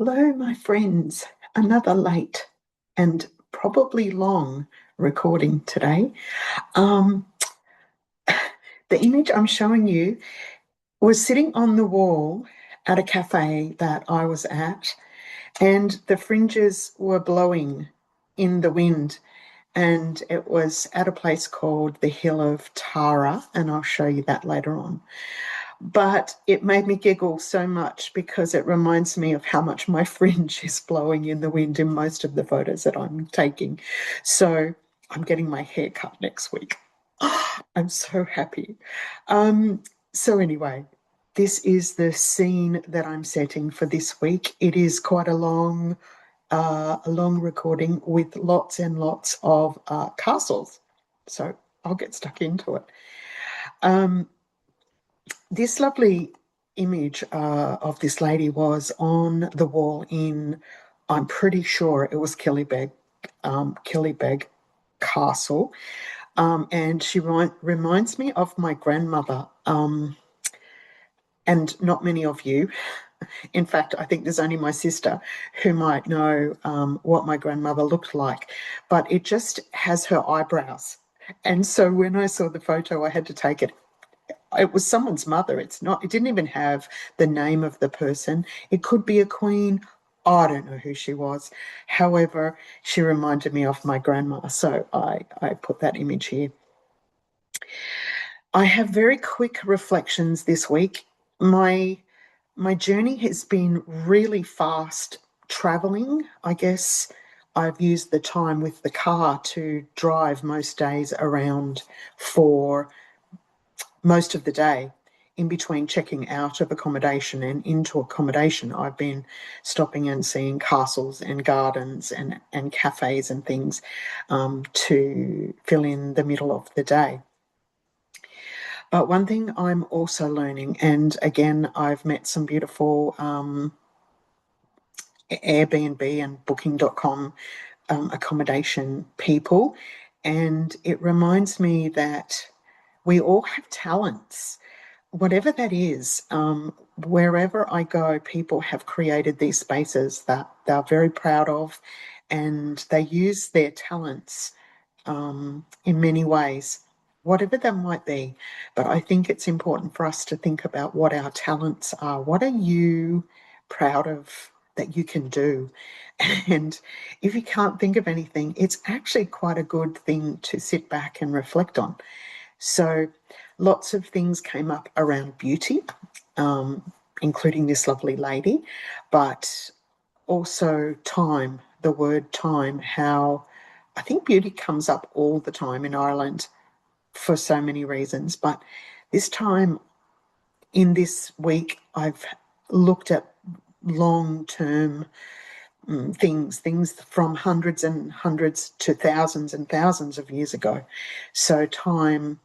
Hello, my friends. Another late and probably long recording today. Um, the image I'm showing you was sitting on the wall at a cafe that I was at, and the fringes were blowing in the wind. And it was at a place called the Hill of Tara, and I'll show you that later on. But it made me giggle so much because it reminds me of how much my fringe is blowing in the wind in most of the photos that I'm taking. So I'm getting my hair cut next week. I'm so happy. Um, so anyway, this is the scene that I'm setting for this week. It is quite a long recording with lots and lots of castles. So I'll get stuck into it. Um, this lovely image of this lady was on the wall in, I'm pretty sure it was Killybegs Castle. And she reminds me of my grandmother, and not many of you. In fact, I think there's only my sister who might know what my grandmother looked like, but it just has her eyebrows. And so when I saw the photo, I had to take it. It was someone's mother. It didn't even have the name of the person. It could be a queen. I don't know who she was. However, she reminded me of my grandma. So I put that image here. I have very quick reflections this week. My journey has been really fast traveling. I guess I've used the time with the car to drive most days around for most of the day. In between checking out of accommodation and into accommodation, I've been stopping and seeing castles and gardens and cafes and things to fill in the middle of the day. But one thing I'm also learning, and again, I've met some beautiful Airbnb and booking.com accommodation people, and it reminds me that we all have talents, whatever that is. Wherever I go, people have created these spaces that they're very proud of, and they use their talents in many ways, whatever that might be. But I think it's important for us to think about what our talents are. What are you proud of that you can do? And if you can't think of anything, it's actually quite a good thing to sit back and reflect on. So lots of things came up around beauty, including this lovely lady, but also time, the word time, how I think beauty comes up all the time in Ireland for so many reasons. But this time in this week, I've looked at long-term things from hundreds and hundreds to thousands and thousands of years ago. So time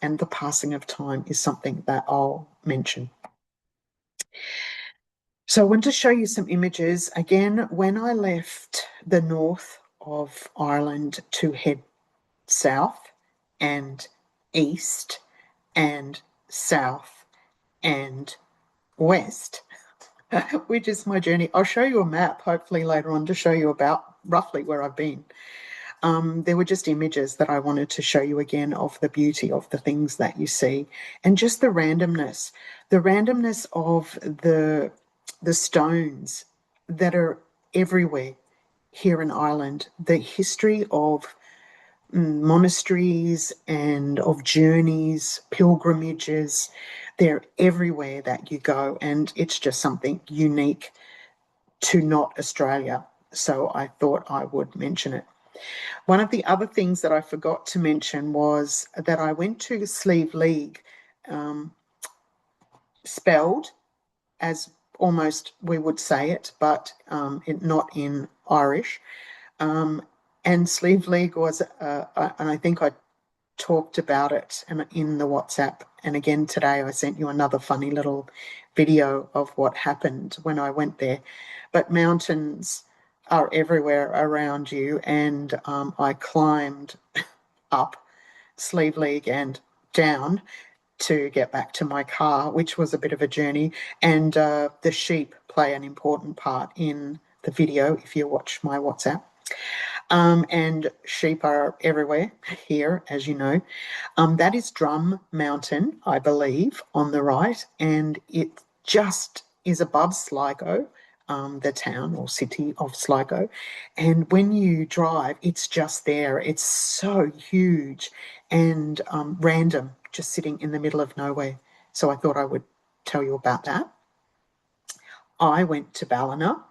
and the passing of time is something that I'll mention. So I want to show you some images. Again, when I left the north of Ireland to head south and east and south and west, which is my journey. I'll show you a map hopefully later on to show you about roughly where I've been. There were just images that I wanted to show you again of the beauty of the things that you see and just the randomness of the stones that are everywhere here in Ireland, the history of monasteries and of journeys, pilgrimages. They're everywhere that you go, and it's just something unique to not Australia. So I thought I would mention it. One of the other things that I forgot to mention was that I went to Sleeve League, um, spelled as almost we would say it, but not in Irish. Um, and Sleeve League was, and I think I talked about it in the WhatsApp. And again, today I sent you another funny little video of what happened when I went there. But mountains are everywhere around you. And I climbed up Sleeve League and down to get back to my car, which was a bit of a journey. And the sheep play an important part in the video if you watch my WhatsApp. And sheep are everywhere here, as you know. That is Drum Mountain, I believe, on the right, and it just is above Sligo, the town or city of Sligo. And when you drive, it's just there. It's so huge and random, just sitting in the middle of nowhere. So I thought I would tell you about that. I went to Ballina.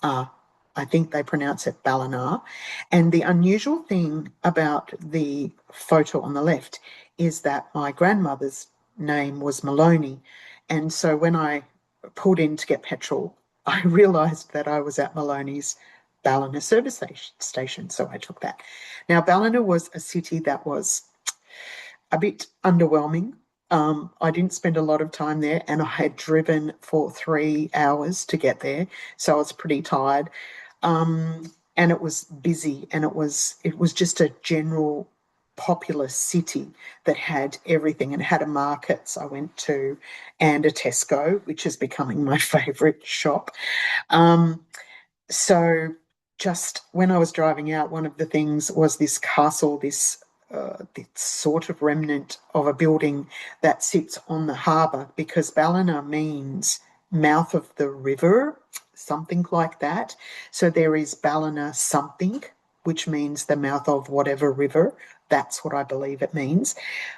I think they pronounce it Ballina. And the unusual thing about the photo on the left is that my grandmother's name was Maloney. And so when I pulled in to get petrol, I realised that I was at Maloney's Ballina service station. So I took that. Now, Ballina was a city that was a bit underwhelming. I didn't spend a lot of time there, and I had driven for 3 hours to get there, so I was pretty tired. And it was busy, and it was just a general populous city that had everything, and had a markets I went to, and a Tesco, which is becoming my favourite shop. So just when I was driving out, one of the things was this castle, this sort of remnant of a building that sits on the harbour, because Ballina means mouth of the river, something like that. So there is Ballina something, which means the mouth of whatever river. That's what I believe it means.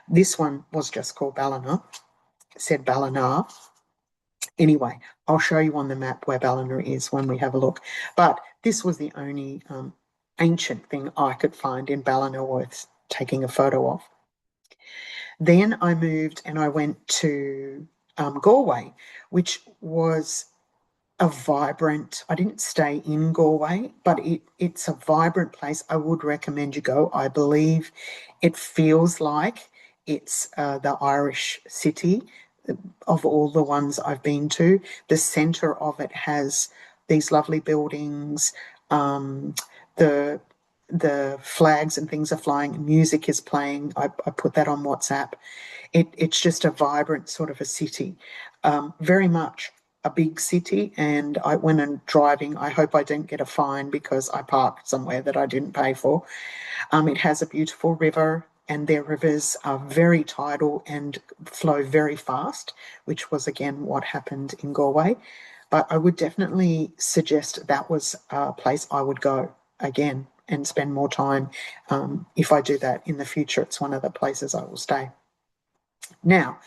This one was just called Ballina. It said Ballina. Anyway, I'll show you on the map where Ballina is when we have a look. But this was the only ancient thing I could find in Ballina worth taking a photo of. Then I moved and I went to Galway, which was a vibrant, I didn't stay in Galway, but it's a vibrant place. I would recommend you go. I believe it feels like it's the Irish city of all the ones I've been to. The centre of it has these lovely buildings, the flags and things are flying, music is playing. I put that on WhatsApp. It's just a vibrant sort of a city, very much a big city. And when I'm driving, I hope I didn't get a fine because I parked somewhere that I didn't pay for. It has a beautiful river, and their rivers are very tidal and flow very fast, which was again what happened in Galway. But I would definitely suggest that was a place I would go again and spend more time. If I do that in the future, it's one of the places I will stay. Now,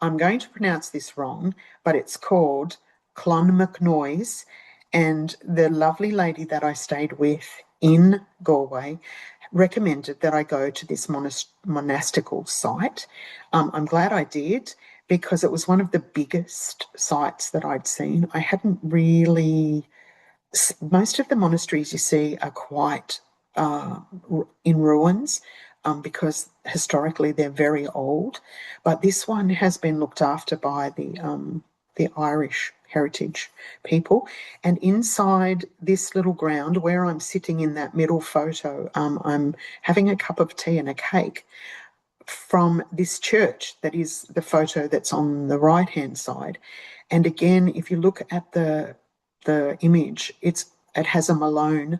I'm going to pronounce this wrong, but it's called Clonmacnoise, and the lovely lady that I stayed with in Galway recommended that I go to this monastical site. I'm glad I did, because it was one of the biggest sites that I'd seen. I hadn't really... Most of the monasteries you see are quite in ruins, because historically they're very old. But this one has been looked after by the Irish heritage people. And inside this little ground where I'm sitting in that middle photo, I'm having a cup of tea and a cake from this church that is the photo that's on the right-hand side. And again, if you look at the image, it has a Malone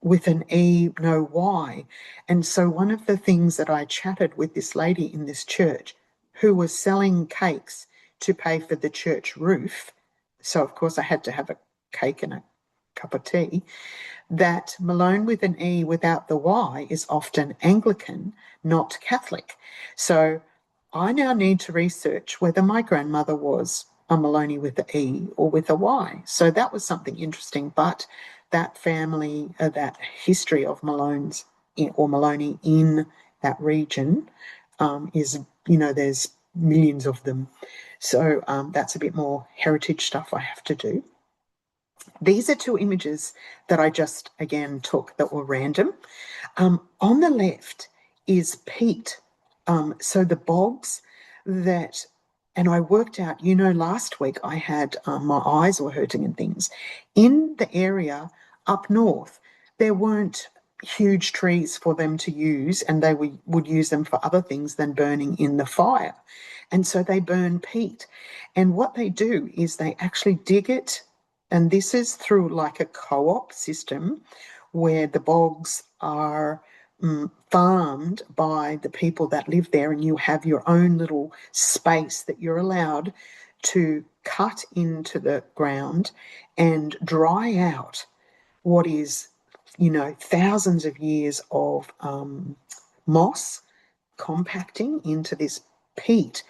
with an E, no Y. And so one of the things that I chatted with this lady in this church, who was selling cakes to pay for the church roof, so of course I had to have a cake and a cup of tea, that Malone with an E without the Y is often Anglican, not Catholic. So I now need to research whether my grandmother was a Maloney with an E or with a Y. So that was something interesting. But that family, that history of Malones or Maloney in that region is, there's millions of them. So that's a bit more heritage stuff I have to do. These are two images that I just, again, took that were random. On the left is peat. So the bogs that, and I worked out, last week I had my eyes were hurting and things. In the area up north, there weren't huge trees for them to use, and they would use them for other things than burning in the fire. And so they burn peat. And what they do is they actually dig it, and this is through like a co-op system where the bogs are farmed by the people that live there, and you have your own little space that you're allowed to cut into the ground and dry out what is, thousands of years of moss compacting into this peat.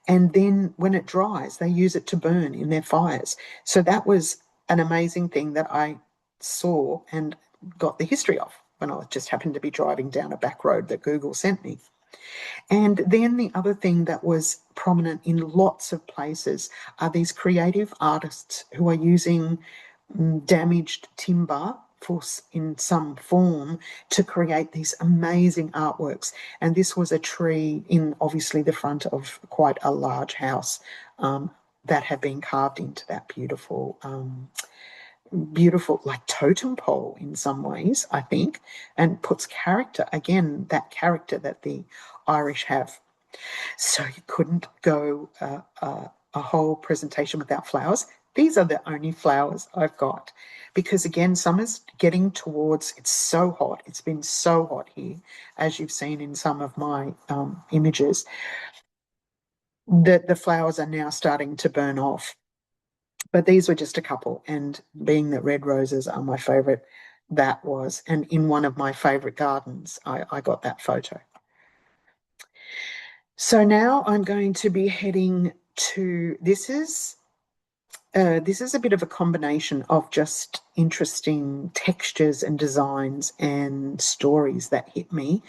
And then when it dries, they use it to burn in their fires. So that was an amazing thing that I saw and got the history of when I just happened to be driving down a back road that Google sent me. And then the other thing that was prominent in lots of places are these creative artists who are using damaged timber in some form to create these amazing artworks. And this was a tree in obviously the front of quite a large house that had been carved into that beautiful like totem pole in some ways, I think, and puts character, again, that character that the Irish have. So you couldn't go a whole presentation without flowers. These are the only flowers I've got because, again, summer's getting towards, it's so hot. It's been so hot here, as you've seen in some of my images, that the flowers are now starting to burn off. But these were just a couple, and being that red roses are my favourite, that was, and in one of my favourite gardens, I got that photo. So now I'm going to be heading to, this is a bit of a combination of just interesting textures and designs and stories that hit me.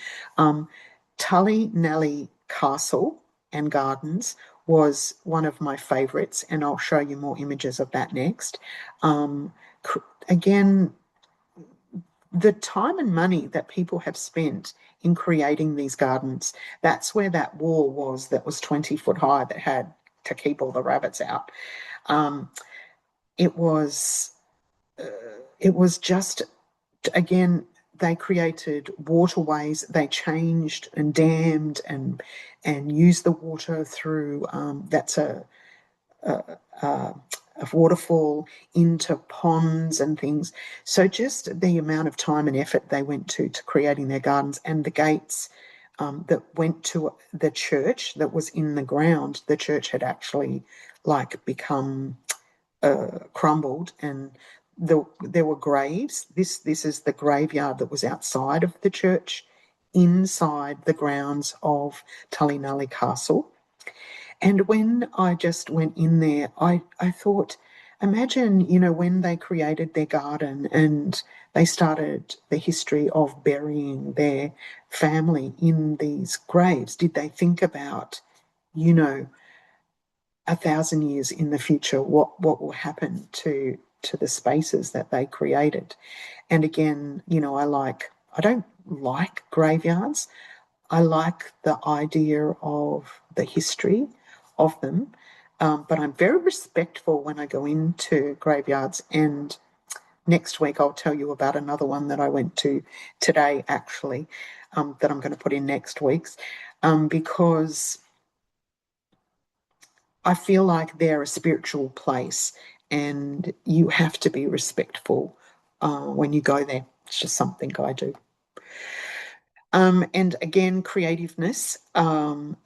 Tullynally Castle and Gardens was one of my favourites, and I'll show you more images of that next. Again, the time and money that people have spent in creating these gardens, that's where that wall was that was 20 foot high that had to keep all the rabbits out. It was just, again, they created waterways, they changed and dammed and used the water through, that's a waterfall into ponds and things. So just the amount of time and effort they went to creating their gardens, and the gates that went to the church that was in the ground. The church had actually like become crumbled, and there were graves. This is the graveyard that was outside of the church, inside the grounds of Tullynally Castle. And when I just went in there, I thought, imagine, when they created their garden and they started the history of burying their family in these graves, did they think about, 1,000 years in the future, what will happen to the spaces that they created? And again, I don't like graveyards. I like the idea of the history of them, but I'm very respectful when I go into graveyards. And next week I'll tell you about another one that I went to today, actually, that I'm going to put in next week's, because I feel like they're a spiritual place, and you have to be respectful when you go there. It's just something I do. And again, creativeness.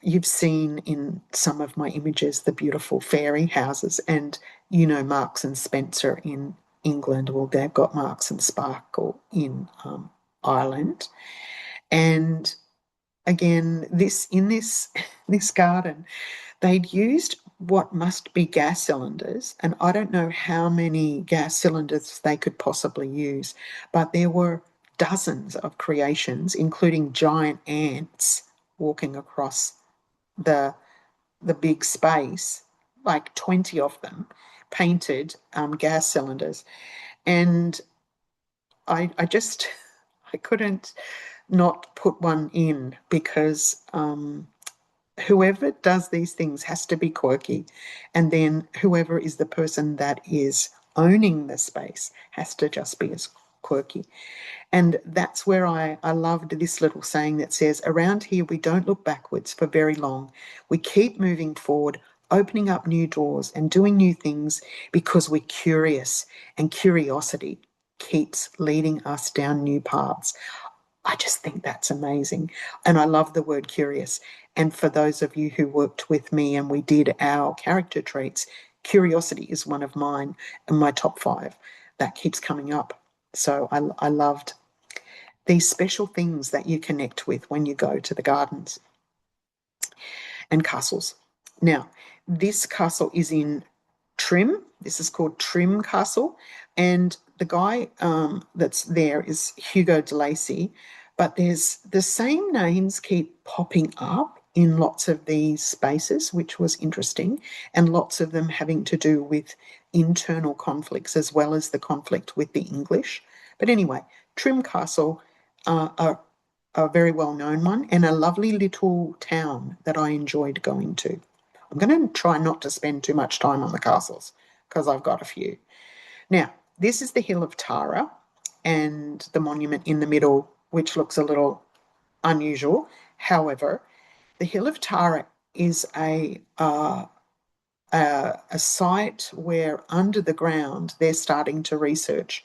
You've seen in some of my images the beautiful fairy houses, and Marks and Spencer in England. Well, they've got Marks and Sparkle in Ireland. And again, this this garden, they'd used what must be gas cylinders, and I don't know how many gas cylinders they could possibly use, but there were dozens of creations, including giant ants walking across the big space, like 20 of them, painted gas cylinders. And I just, I couldn't not put one in because whoever does these things has to be quirky, and then whoever is the person that is owning the space has to just be as quirky. And that's where I loved this little saying that says, around here, we don't look backwards for very long. We keep moving forward, opening up new doors and doing new things because we're curious, and curiosity keeps leading us down new paths. I just think that's amazing. And I love the word curious. And for those of you who worked with me and we did our character traits, curiosity is one of mine and my top 5. That keeps coming up. So I loved these special things that you connect with when you go to the gardens and castles. Now, this castle is in Trim. This is called Trim Castle. And the guy that's there is Hugo de Lacy. But there's the same names keep popping up in lots of these spaces, which was interesting, and lots of them having to do with internal conflicts as well as the conflict with the English. But anyway, Trim Castle, a very well-known one, and a lovely little town that I enjoyed going to. I'm going to try not to spend too much time on the castles because I've got a few. Now, this is the Hill of Tara and the monument in the middle, which looks a little unusual. However, the Hill of Tara is a site where under the ground they're starting to research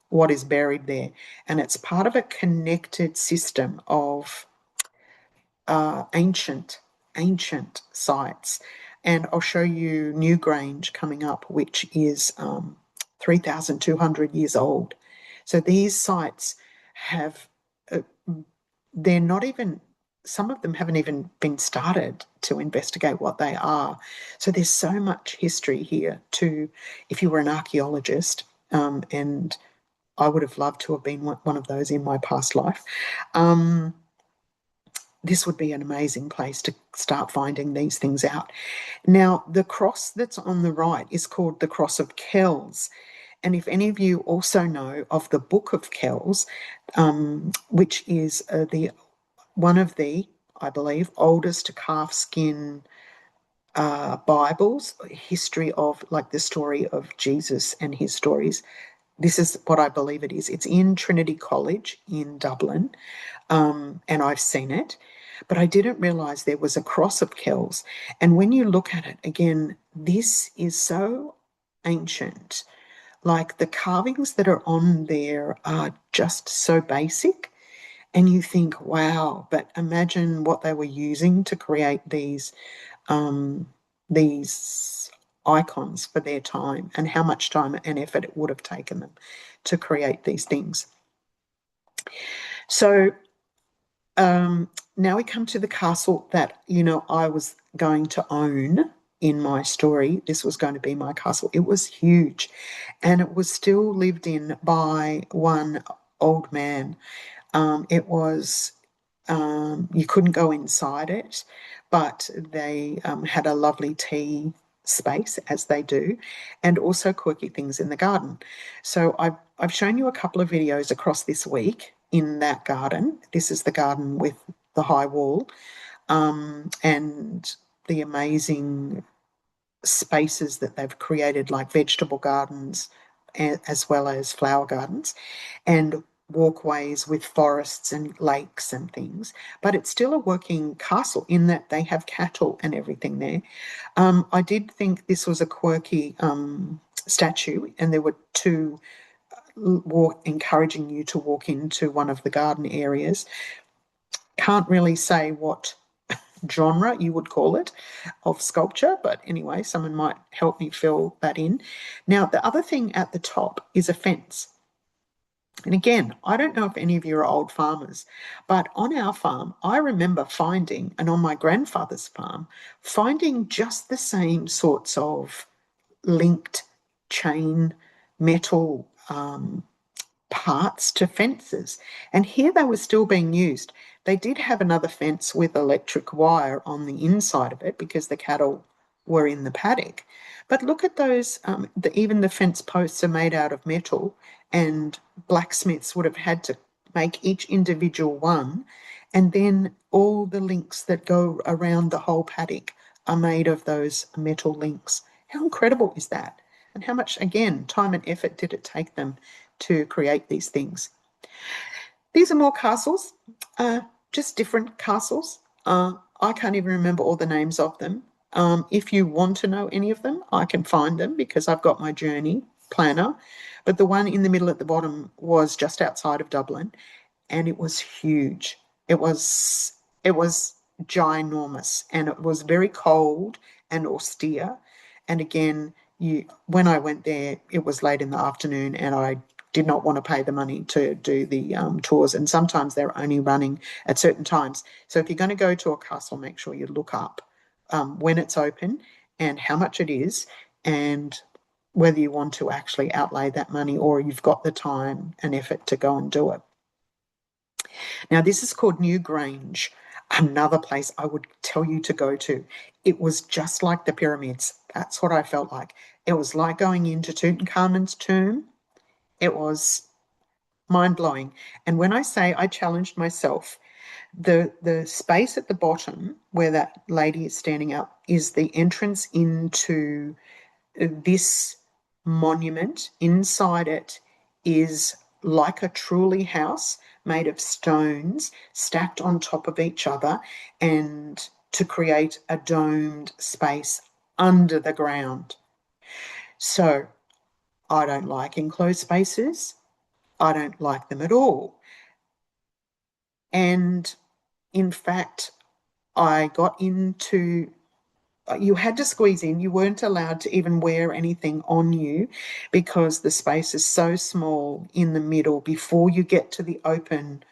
what is buried there. And it's part of a connected system of ancient sites. And I'll show you Newgrange coming up, which is 3,200 years old. So these sites have, they're not even, some of them haven't even been started to investigate what they are. So there's so much history here to, if you were an archaeologist, and I would have loved to have been one of those in my past life. This would be an amazing place to start finding these things out. Now, the cross that's on the right is called the Cross of Kells. And if any of you also know of the Book of Kells, which is one of the, I believe, oldest calfskin Bibles, history of like the story of Jesus and his stories. This is what I believe it is. It's in Trinity College in Dublin, and I've seen it, but I didn't realise there was a cross of Kells. And when you look at it again, this is so ancient. Like the carvings that are on there are just so basic. And you think, wow, but imagine what they were using to create these icons for their time and how much time and effort it would have taken them to create these things. So now we come to the castle that, I was going to own in my story. This was going to be my castle. It was huge, and it was still lived in by one old man. It was, you couldn't go inside it, but they had a lovely tea space, as they do, and also quirky things in the garden. So I've shown you a couple of videos across this week in that garden. This is the garden with the high wall, and the amazing spaces that they've created, like vegetable gardens as well as flower gardens, and walkways with forests and lakes and things. But it's still a working castle in that they have cattle and everything there. I did think this was a quirky statue, and there were two encouraging you to walk into one of the garden areas. Can't really say what genre you would call it of sculpture, but anyway, someone might help me fill that in. Now, the other thing at the top is a fence. And again, I don't know if any of you are old farmers, but on our farm, I remember finding, and on my grandfather's farm, finding just the same sorts of linked chain metal parts to fences. And here they were still being used. They did have another fence with electric wire on the inside of it because the cattle were in the paddock. But look at those, even the fence posts are made out of metal, and blacksmiths would have had to make each individual one, and then all the links that go around the whole paddock are made of those metal links. How incredible is that? And how much, again, time and effort did it take them to create these things. These are more castles, just different castles. I can't even remember all the names of them. If you want to know any of them, I can find them because I've got my journey planner. But the one in the middle at the bottom was just outside of Dublin, and it was huge. It was ginormous, and it was very cold and austere. And again, when I went there, it was late in the afternoon, and I did not want to pay the money to do the tours. And sometimes they're only running at certain times. So if you're going to go to a castle, make sure you look up when it's open and how much it is, and whether you want to actually outlay that money or you've got the time and effort to go and do it. Now, this is called Newgrange, another place I would tell you to go to. It was just like the pyramids. That's what I felt like. It was like going into Tutankhamun's tomb. It was mind-blowing. And when I say I challenged myself, the space at the bottom where that lady is standing up is the entrance into this monument. Inside it is like a truly house made of stones stacked on top of each other, and to create a domed space under the ground. So I don't like enclosed spaces. I don't like them at all. And in fact, I got into, you had to squeeze in. You weren't allowed to even wear anything on you because the space is so small in the middle before you get to the open,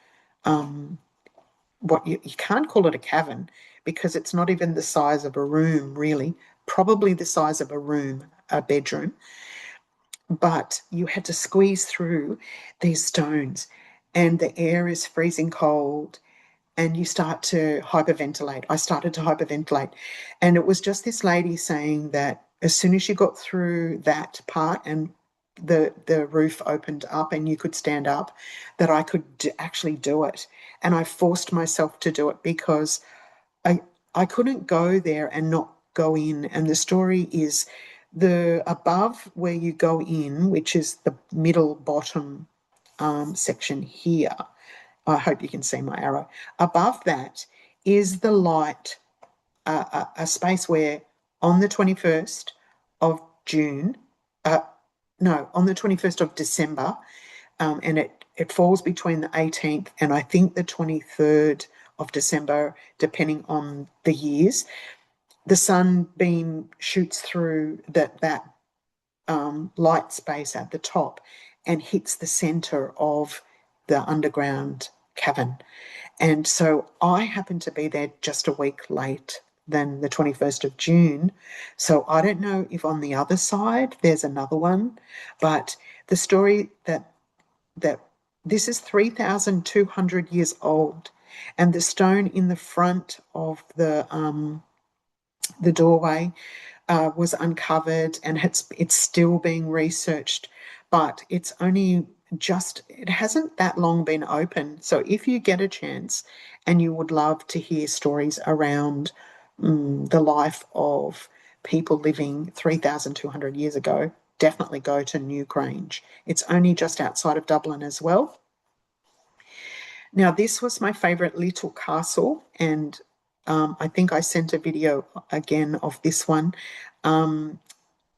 what you can't call it a cavern because it's not even the size of a room, really, probably the size of a room, a bedroom. But you had to squeeze through these stones, and the air is freezing cold, and you start to hyperventilate. I started to hyperventilate. And it was just this lady saying that as soon as you got through that part and the roof opened up and you could stand up, that I could actually do it. And I forced myself to do it because I couldn't go there and not go in. And the story is the above where you go in, which is the middle bottom section here. I hope you can see my arrow. Above that is the light, a space where on the 21st of June, no, on the 21st of December, and it falls between the 18th and I think the 23rd of December, depending on the years, the sunbeam shoots through that light space at the top and hits the center of the underground cavern. And so I happened to be there just a week late than the 21st of June. So I don't know if on the other side there's another one, but the story that this is 3,200 years old, and the stone in the front of the doorway was uncovered, and it's still being researched, but it's only it hasn't that long been open. So if you get a chance and you would love to hear stories around the life of people living 3,200 years ago, definitely go to Newgrange. It's only just outside of Dublin as well. Now, this was my favourite little castle, and I think I sent a video again of this one.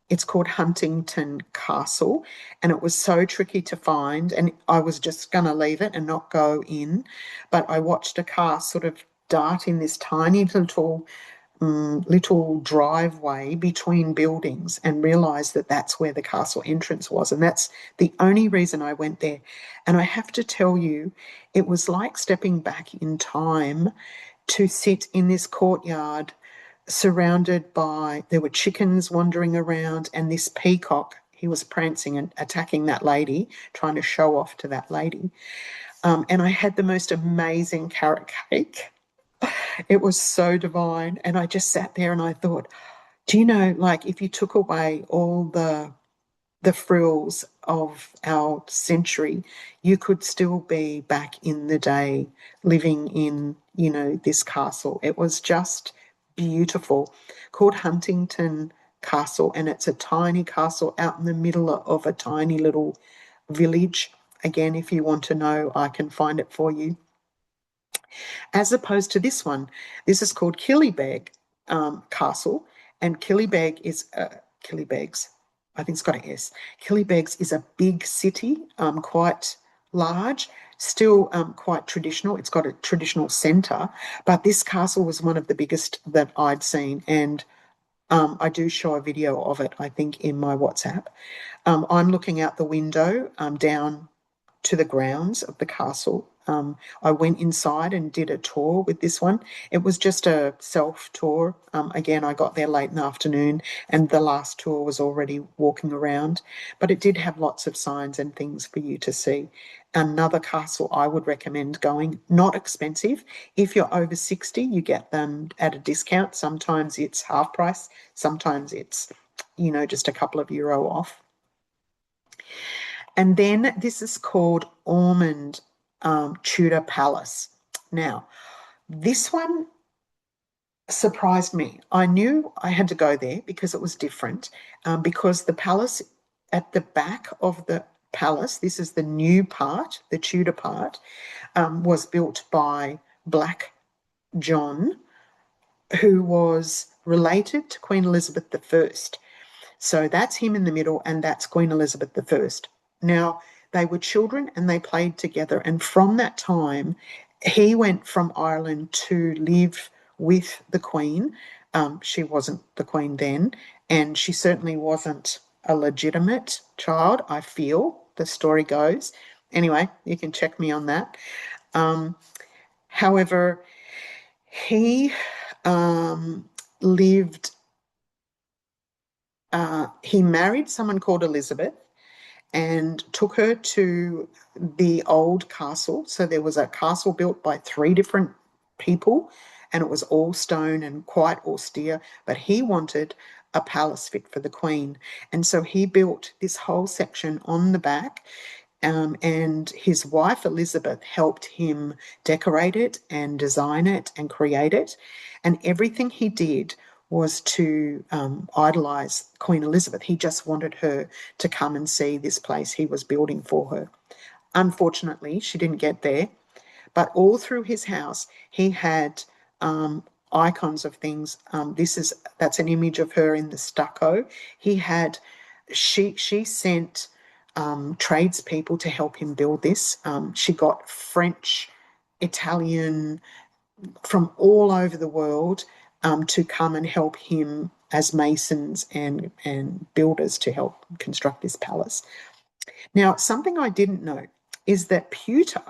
It's called Huntington Castle, and it was so tricky to find, and I was just going to leave it and not go in, but I watched a car sort of dart in this tiny little driveway between buildings and realised that that's where the castle entrance was, and that's the only reason I went there. And I have to tell you, it was like stepping back in time to sit in this courtyard surrounded by, there were chickens wandering around, and this peacock, he was prancing and attacking that lady, trying to show off to that lady. And I had the most amazing carrot cake. It was so divine. And I just sat there and I thought, do you know, like if you took away all the frills of our century, you could still be back in the day living in, this castle. It was just beautiful, called Huntington Castle, and it's a tiny castle out in the middle of a tiny little village. Again, if you want to know, I can find it for you. As opposed to this one, this is called Killybegs Castle, and Killybegs is Killybegs. I think it's got an S. Killybegs is a big city, quite large, still quite traditional. It's got a traditional centre, but this castle was one of the biggest that I'd seen, and I do show a video of it, I think, in my WhatsApp. I'm looking out the window down to the grounds of the castle. I went inside and did a tour with this one. It was just a self tour. Again, I got there late in the afternoon, and the last tour was already walking around, but it did have lots of signs and things for you to see. Another castle I would recommend going, not expensive. If you're over 60, you get them at a discount. Sometimes it's half price, sometimes it's, just a couple of euro off. And then this is called Ormond Tudor Palace. Now, this one surprised me. I knew I had to go there because it was different, because the palace at the back of the palace, this is the new part, the Tudor part, was built by Black John, who was related to Queen Elizabeth I. So that's him in the middle, and that's Queen Elizabeth I. Now, they were children and they played together. And from that time, he went from Ireland to live with the Queen. She wasn't the Queen then, and she certainly wasn't a legitimate child, I feel, the story goes. Anyway, you can check me on that. However, he lived, he married someone called Elizabeth and took her to the old castle. So there was a castle built by 3 different people, and it was all stone and quite austere, but he wanted a palace fit for the Queen. And so he built this whole section on the back, and his wife Elizabeth helped him decorate it and design it and create it. And everything he did was to idolise Queen Elizabeth. He just wanted her to come and see this place he was building for her. Unfortunately, she didn't get there, but all through his house, he had icons of things. That's an image of her in the stucco. She sent tradespeople to help him build this. She got French, Italian, from all over the world to come and help him as masons and builders to help construct this palace. Now, something I didn't know is that pewter,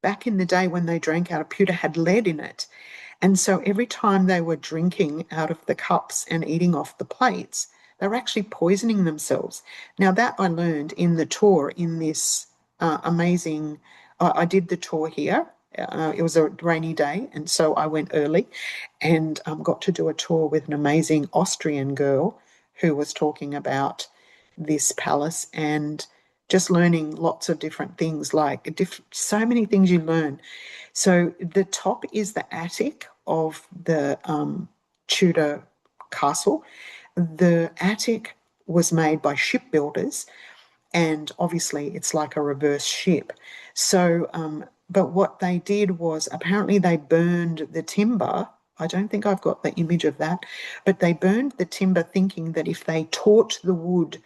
back in the day when they drank out of pewter, had lead in it. And so every time they were drinking out of the cups and eating off the plates, they were actually poisoning themselves. Now, that I learned in the tour in this amazing, I did the tour here. It was a rainy day, and so I went early and got to do a tour with an amazing Austrian girl who was talking about this palace and just learning lots of different things, like so many things you learn. So the top is the attic of the Tudor castle. The attic was made by shipbuilders, and obviously it's like a reverse ship. So, but what they did was apparently they burned the timber. I don't think I've got the image of that, but they burned the timber thinking that if they taught the wood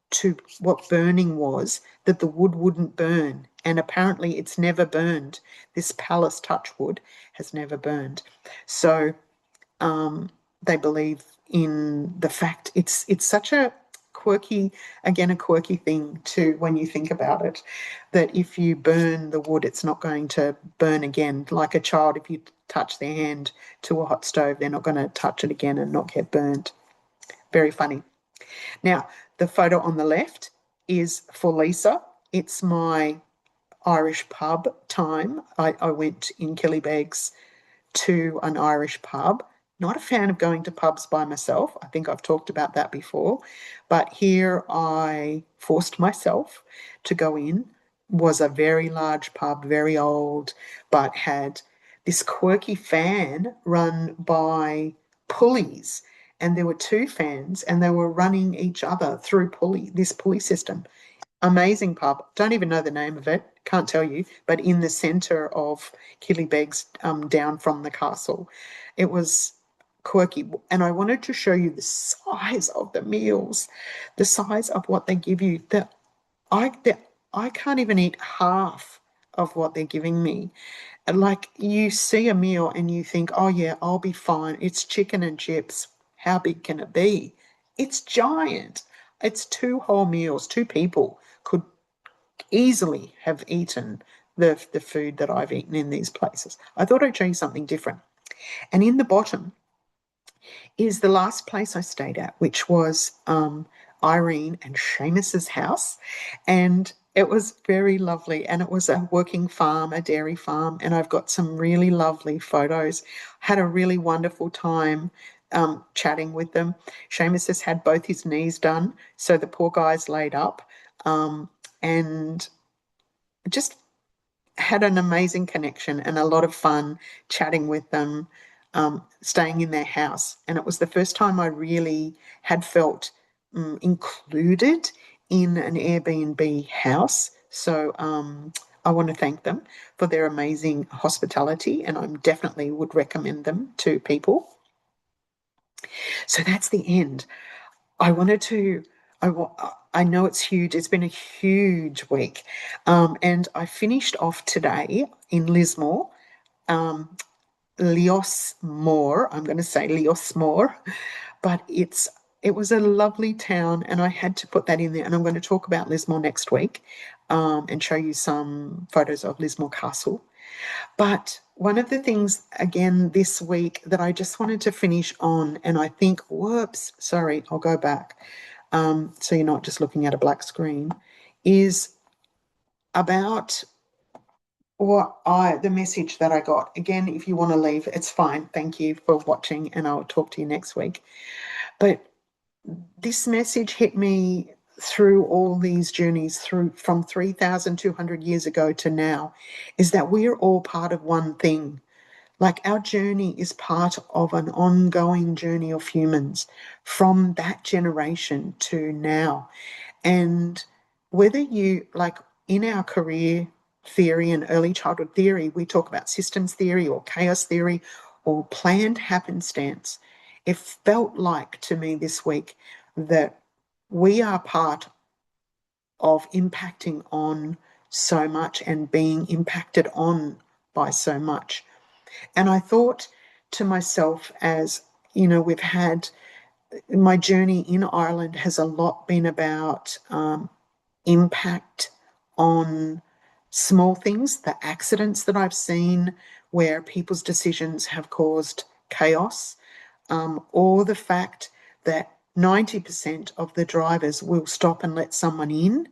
to what burning was, that the wood wouldn't burn. And apparently it's never burned. This palace touchwood has never burned. So they believe in the fact it's such a quirky thing to, when you think about it, that if you burn the wood, it's not going to burn again. Like a child, if you touch their hand to a hot stove, they're not going to touch it again and not get burnt. Very funny. Now, the photo on the left is for Lisa. It's my Irish pub time. I went in Killybegs to an Irish pub. Not a fan of going to pubs by myself. I think I've talked about that before. But here I forced myself to go in. Was a very large pub, very old, but had this quirky fan run by pulleys. And there were 2 fans and they were running each other through this pulley system. Amazing pub. Don't even know the name of it. Can't tell you. But in the centre of Killybegs, down from the castle, it was quirky. And I wanted to show you the size of the meals, the size of what they give you. The, I can't even eat half of what they're giving me. And like you see a meal and you think, oh yeah, I'll be fine. It's chicken and chips. How big can it be? It's giant. It's two whole meals. Two people could easily have eaten the food that I've eaten in these places. I thought I'd show you something different. And in the bottom is the last place I stayed at, which was Irene and Seamus's house. And it was very lovely. And it was a working farm, a dairy farm. And I've got some really lovely photos. Had a really wonderful time chatting with them. Seamus has had both his knees done. So the poor guy's laid up. And just had an amazing connection and a lot of fun chatting with them, staying in their house. And it was the first time I really had felt included in an Airbnb house. So I want to thank them for their amazing hospitality, and I definitely would recommend them to people. So that's the end. I wanted to. I know it's huge. It's been a huge week, and I finished off today in Lismore, Leos More. I'm going to say Leos More, but it was a lovely town, and I had to put that in there. And I'm going to talk about Lismore next week, and show you some photos of Lismore Castle. But one of the things again this week that I just wanted to finish on, and I think, whoops, sorry, I'll go back. So you're not just looking at a black screen, is about the message that I got. Again, if you want to leave, it's fine. Thank you for watching, and I'll talk to you next week. But this message hit me through all these journeys through from 3,200 years ago to now, is that we are all part of one thing. Like our journey is part of an ongoing journey of humans from that generation to now. And whether you like in our career theory and early childhood theory, we talk about systems theory or chaos theory or planned happenstance. It felt like to me this week that we are part of impacting on so much and being impacted on by so much. And I thought to myself, as you know, we've had my journey in Ireland has a lot been about impact on small things, the accidents that I've seen where people's decisions have caused chaos, or the fact that 90% of the drivers will stop and let someone in,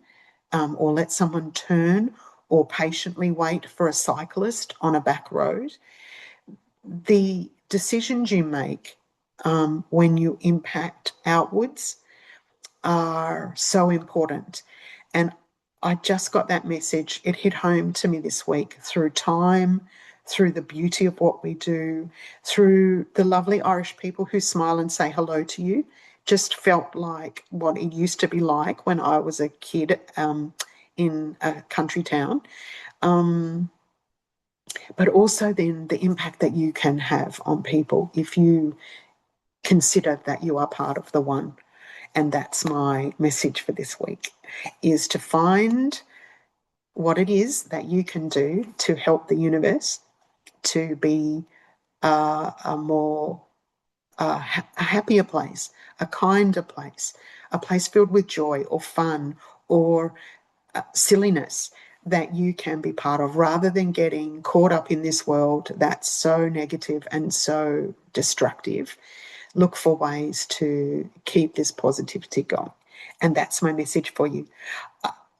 or let someone turn, or patiently wait for a cyclist on a back road. The decisions you make when you impact outwards are so important. And I just got that message. It hit home to me this week through time, through the beauty of what we do, through the lovely Irish people who smile and say hello to you. Just felt like what it used to be like when I was a kid in a country town. But also then the impact that you can have on people if you consider that you are part of the one. And that's my message for this week, is to find what it is that you can do to help the universe to be a more a happier place, a kinder place, a place filled with joy or fun or silliness that you can be part of, rather than getting caught up in this world that's so negative and so destructive. Look for ways to keep this positivity going. And that's my message for you.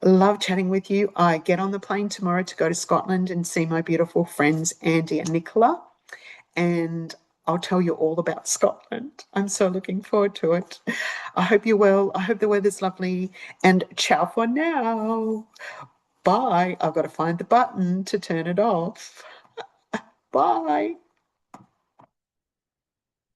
Love chatting with you. I get on the plane tomorrow to go to Scotland and see my beautiful friends Andy and Nicola, and I'll tell you all about Scotland. I'm so looking forward to it. I hope you're well. I hope the weather's lovely, and ciao for now. Bye. I've got to find the button to turn it off. Bye.